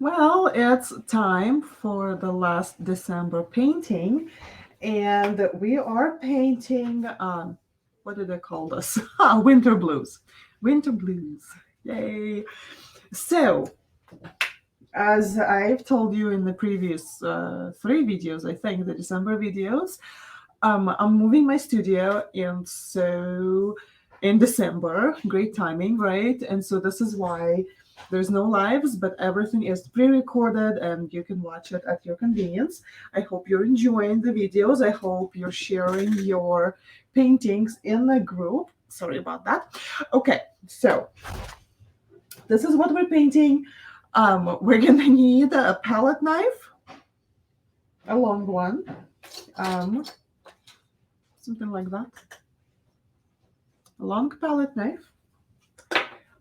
Well, it's time for the last December painting, and we are painting, what did I call this? Winter blues. Winter blues. Yay. So, as I've told you in the previous three videos, I think, the December videos, I'm moving my studio, and so in December, great timing, right? And so this is why there's no lives, but everything is pre-recorded and you can watch it at your convenience. I hope you're enjoying the videos. I hope you're sharing your paintings in the group. Sorry about that. Okay, so this is what we're painting. We're gonna need a palette knife, a long one, um, something like that, a long palette knife,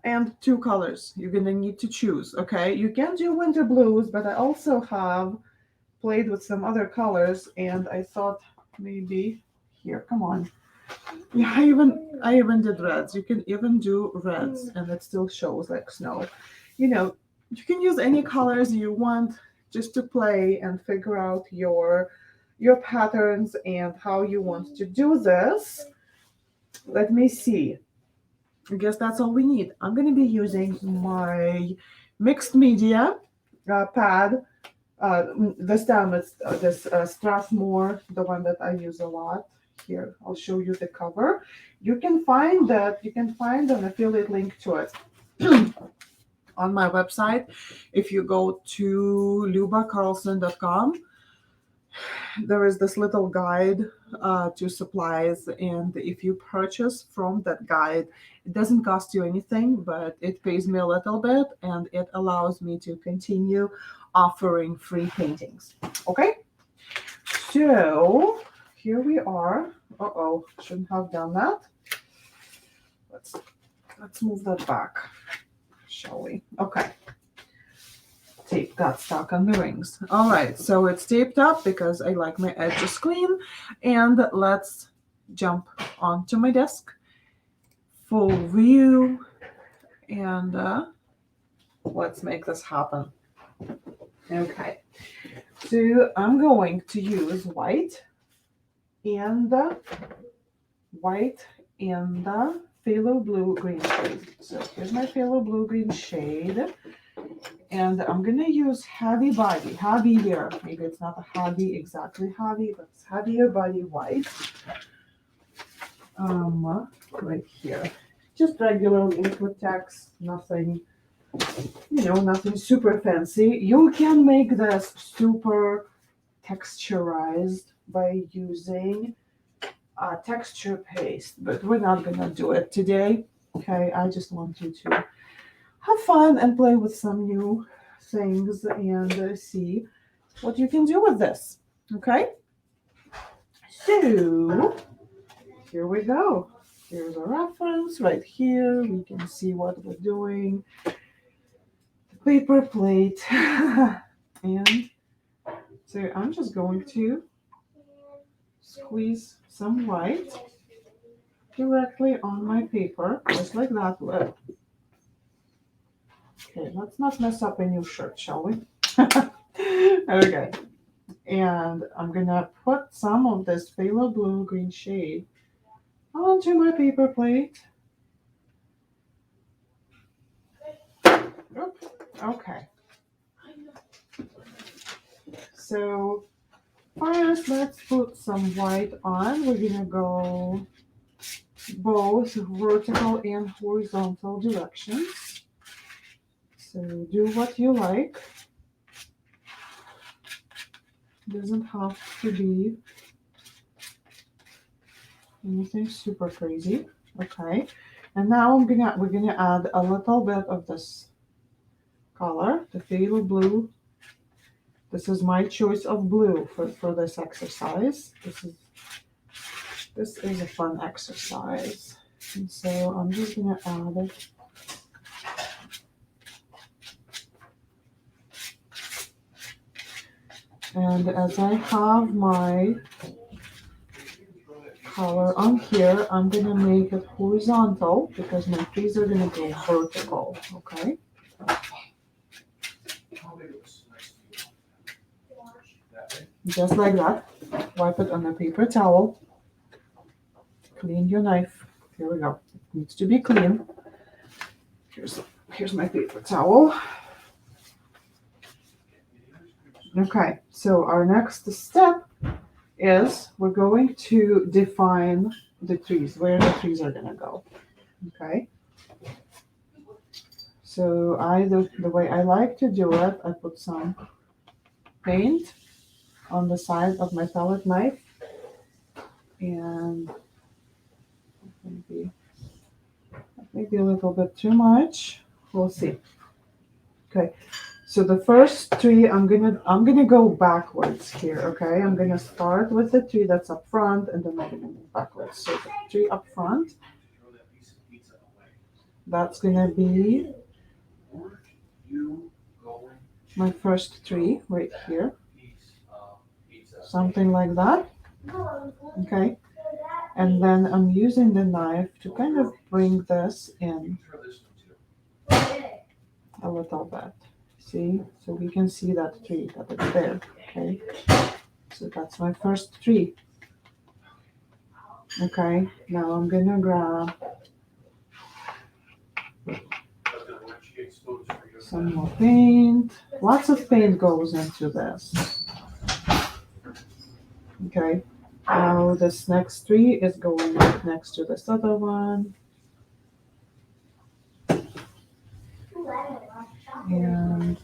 and two colors you're gonna need to choose. Okay, you can do winter blues, but I also have played with some other colors, and I thought maybe here, come on. Yeah, I even did reds. You can even do reds, and it still shows like snow. You know, you can use any colors you want just to play and figure out your patterns and how you want to do this. Let me see. I guess that's all we need. I'm going to be using my mixed media pad. This time it's this Strathmore, the one that I use a lot. Here, I'll show you the cover. You can find that. You can find an affiliate link to it on my website. If you go to lubacarlson.com, there is this little guide to supplies, and if you purchase from that guide, it doesn't cost you anything, but it pays me a little bit and it allows me to continue offering free paintings. Okay, so here we are. Uh-oh, shouldn't have done that. Let's move that back, shall we? Okay, tape got stuck on the rings. All right, so it's taped up because I like my edges clean. And let's jump onto my desk, full view, and let's make this happen. Okay, so I'm going to use and the white and the phthalo blue green shade. So here's my phthalo blue green shade. And I'm gonna use heavier. Maybe it's not a heavy, exactly heavy, but it's heavier body white. Right here. Just regular liquid text, nothing, nothing super fancy. You can make this super texturized by using a texture paste, but we're not gonna do it today. Okay, I just want you to have fun and play with some new things and see what you can do with this. Okay, so here we go. Here's a reference right here. We can see what we're doing. The paper plate. And so I'm just going to squeeze some white directly on my paper, just like that. Okay, let's not mess up a new shirt, shall we? Okay, and I'm gonna put some of this phthalo blue green shade onto my paper plate. Oop, okay, so first let's put some white on. We're gonna go both vertical and horizontal directions. So do what you like. Doesn't have to be anything super crazy. Okay, and now we're gonna add a little bit of this color, the phthalo blue. This is my choice of blue for this exercise. This is a fun exercise. And so I'm just gonna add it. And as I have my color on here, I'm gonna make it horizontal because my trees are gonna go vertical, okay? just like that. Wipe it on a paper towel. Clean your knife. Here we go. It needs to be clean. Here's my paper towel. Okay, so our next step is we're going to define the trees, where the trees are gonna go. Okay. So the way I like to do it, I put some paint on the side of my palette knife, and maybe a little bit too much. We'll see. Okay. So the first tree, I'm gonna go backwards here. Okay. I'm gonna start with the tree that's up front, and then I'm gonna move backwards. So the tree up front, that's gonna be my first tree right here. Something like that. Okay. And then I'm using the knife to kind of bring this in a little bit. See? So we can see that tree, that it's there. Okay. So that's my first tree. Okay. Now I'm gonna grab some more paint. Lots of paint goes into this. Okay. Now this next tree is going right next to this other one. And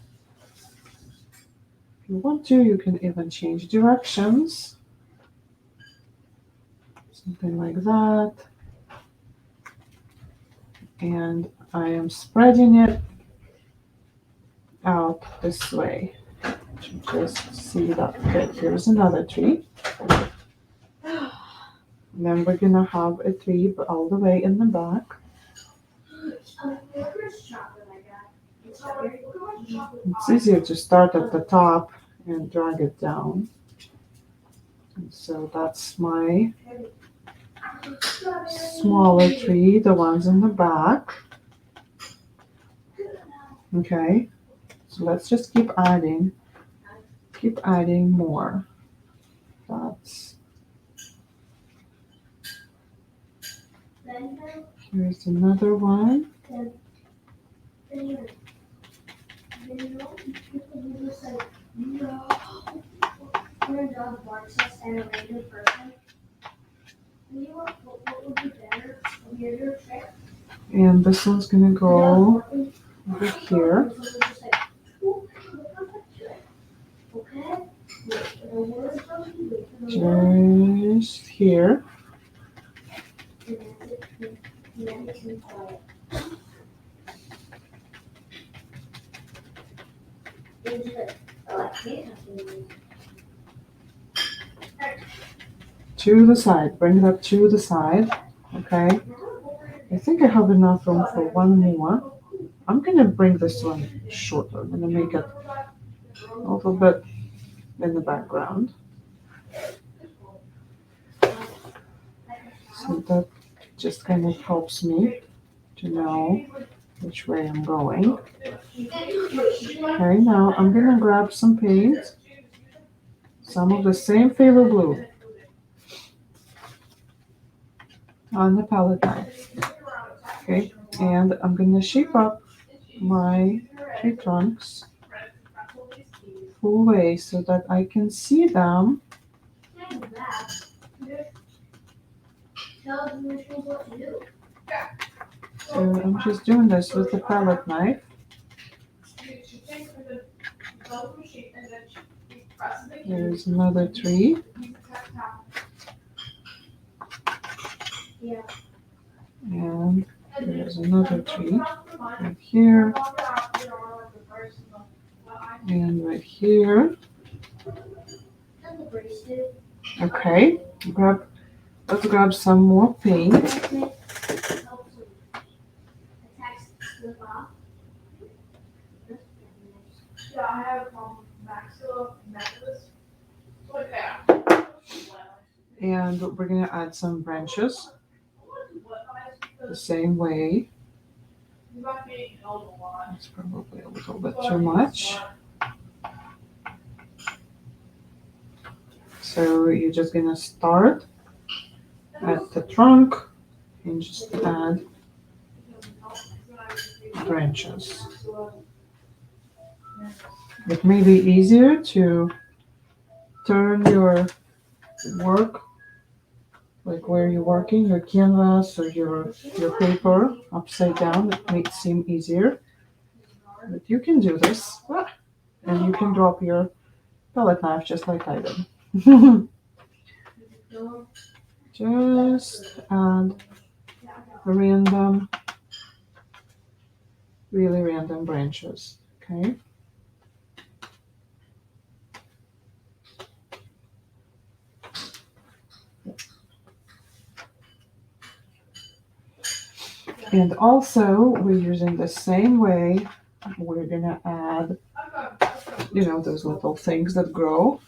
if you want to, you can even change directions. Something like that. And I am spreading it out this way. Just see that. Okay, here's another tree. And then we're gonna have a tree all the way in the back. It's easier to start at the top and drag it down. And so that's my smaller tree, the ones in the back. Okay, so let's just keep adding more. Here's another one. And this one's gonna go over here. Just here. To the side, bring it up to the side. Okay. I think I have enough room for one more. I'm gonna bring this one shorter. I'm gonna make it a little bit in the background. So that just kind of helps me to know which way I'm going. Okay, now I'm gonna grab some paint, some of the same Phthalo Blue on the palette knife. Okay, and I'm gonna shape up my tree trunks full way so that I can see them. So I'm just doing this with the palette knife. There's another tree. And there's another tree right here. And right here. Okay, let's grab some more paint. And we're gonna add some branches the same way. That's probably a little bit too much. So you're just gonna start at the trunk and just add branches. It may be easier to turn your work, like where you're working, your canvas or your paper upside down. It may seem easier, but you can do this. And you can drop your palette knife just like I did. Just add random, really random branches, okay? And also, we're using the same way. We're gonna add, those little things that grow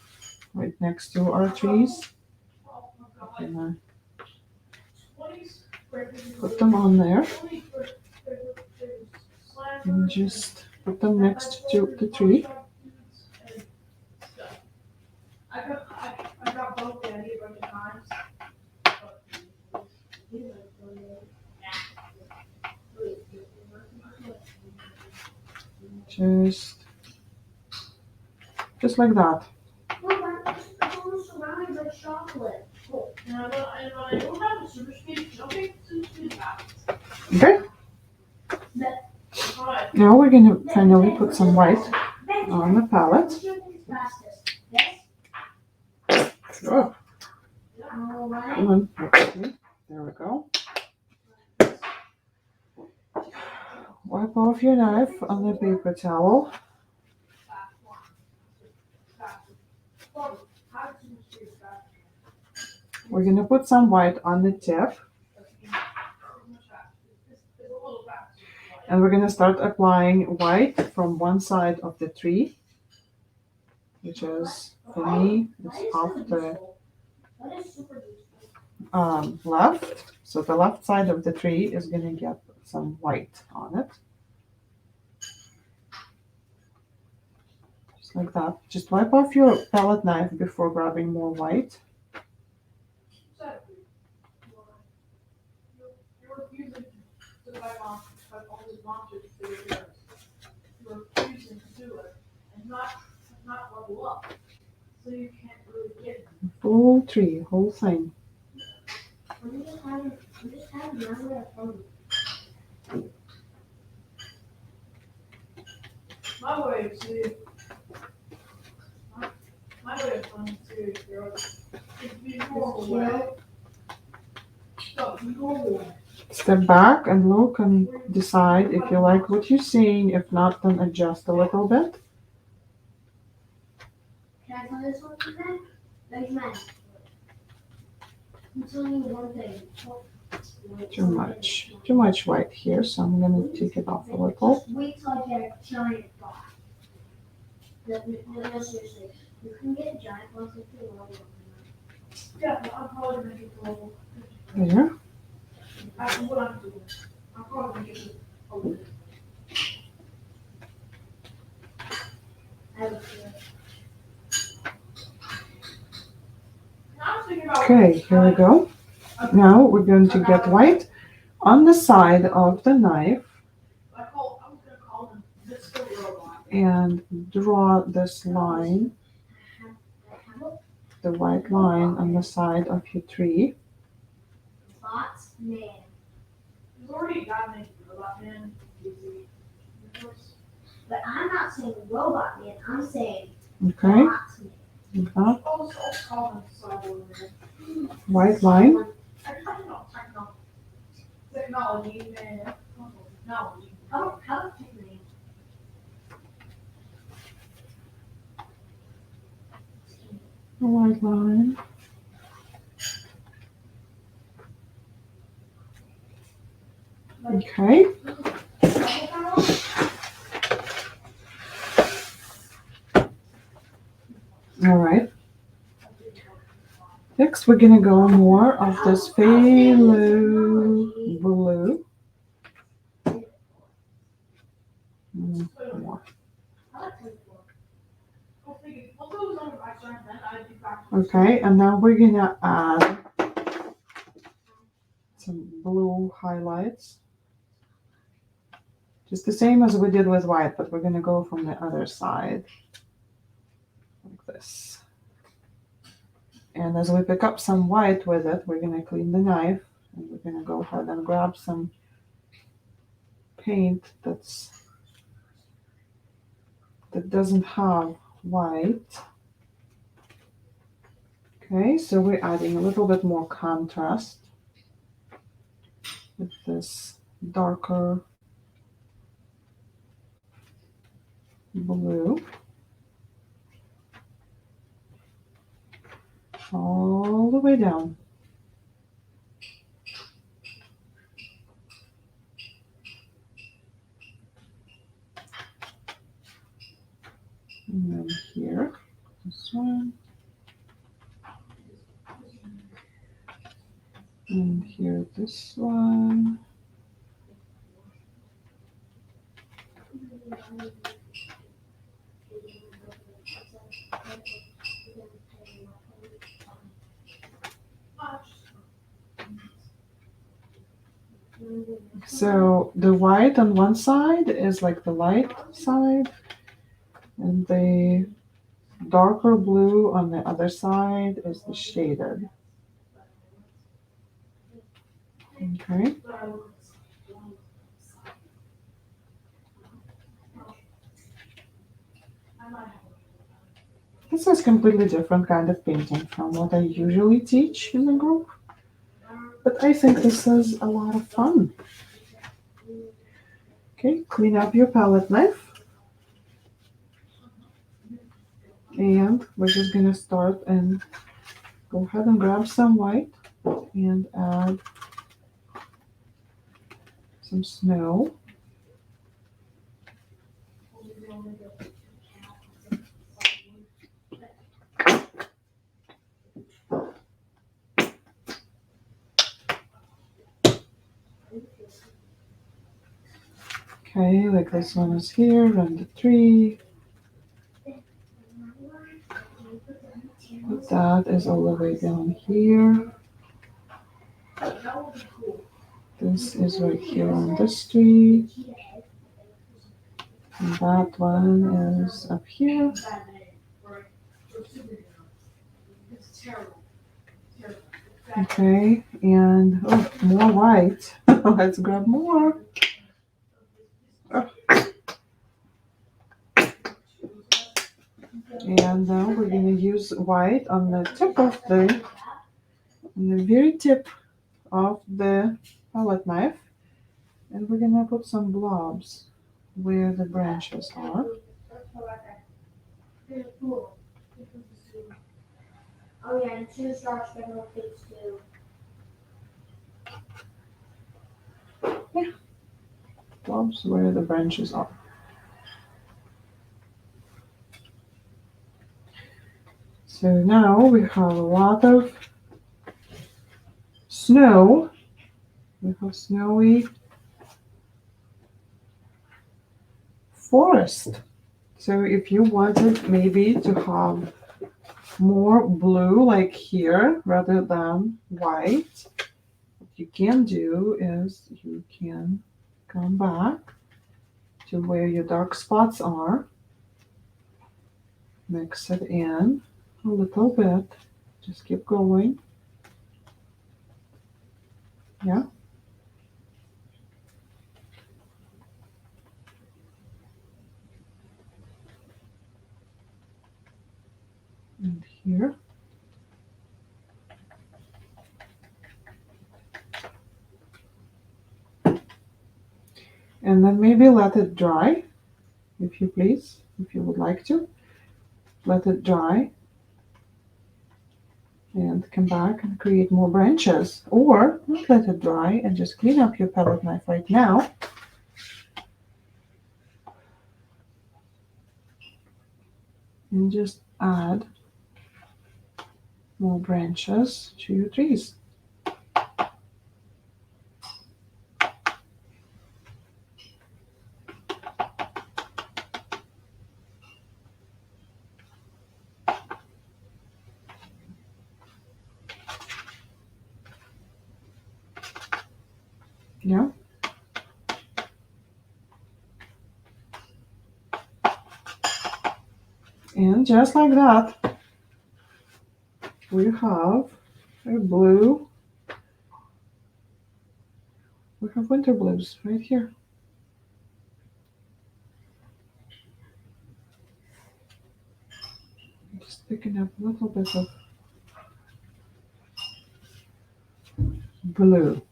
right next to our trees. We're gonna put them on there and just put them next to the tree. Just like that. Okay. Now we're going to finally put some white on the palette. Oh. Come on. Okay. There we go. Wipe off your knife on the paper towel. We're going to put some white on the tip. And we're going to start applying white from one side of the tree, which is, for me, it's off the left. So the left side of the tree is going to get some white on it. Just like that. Just wipe off your palette knife before grabbing more white. Whole tree, whole thing. My way of fun too, girl. Step back and look and decide if you like what you're seeing. If not, then adjust a little bit. Can I tell you something? There's man. I'm telling you one thing. Too much white here, so I'm gonna take it off a little. Wait till I get a giant box. No, seriously. You can get a giant box if you want. Yeah, but I'm probably gonna get global. There. What I'm doing. I'm probably gonna get a little. Okay, here we go. Now we're going to get white on the side of the knife and draw this line, the white line on the side of your tree. Bots man. You've already got me, robot man. But I'm not saying robot man, I'm saying okay. Bots man. White line. Technology, man. Technology. How technology? A white line. Okay. All right. Next, we're gonna go more of this phthalo blue. More. Okay, and now we're gonna add some blue highlights. Just the same as we did with white, but we're gonna go from the other side, like this. And as we pick up some white with it, we're gonna clean the knife, and we're gonna go ahead and grab some paint that doesn't have white. Okay, so we're adding a little bit more contrast with this darker blue all the way down. And then here, this one. And here, this one. So the white on one side is like the light side, and the darker blue on the other side is the shaded. Okay. This is completely different kind of painting from what I usually teach in the group, but I think this is a lot of fun. Okay, clean up your palette knife. And we're just gonna start and go ahead and grab some white and add some snow. Okay, like this one is here, and the tree. But that is all the way down here. This is right here on this tree. And that one is up here. Okay, and oh, more white. Let's grab more. Oh. And now we're going to use white on the very tip of the palette knife. And we're going to put some blobs where the branches are. Oh yeah, and two stars for no things too. Blobs where the branches are. So now we have a lot of snow. We have snowy forest. So if you wanted maybe to have more blue like here rather than white, what you can do is you can come back to where your dark spots are, mix it in a little bit, just keep going. Yeah. And here. And then maybe let it dry, if you please, if you would like to. Let it dry and come back and create more branches. Or not let it dry and just clean up your palette knife right now. And just add more branches to your trees. Yeah. And just like that, we have a blue. We have winter blues right here. Just picking up a little bit of blue.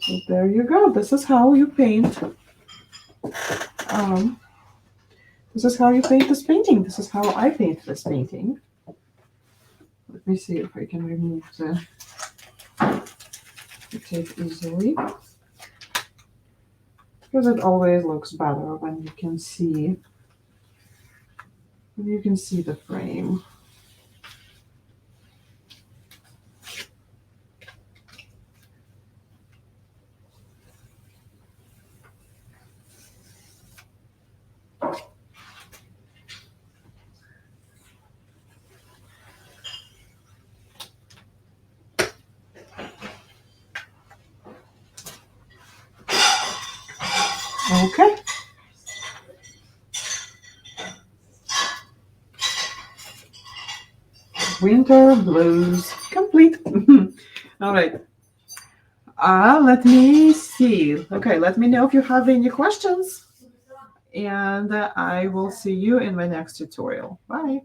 So there you go. This is how you paint. This is how you paint this painting. This is how I paint this painting. Let me see if I can remove the tape easily. Because it always looks better when you can see the frame. Okay. Winter blues complete. All right. Let me see. Okay, let me know if you have any questions. And I will see you in my next tutorial. Bye.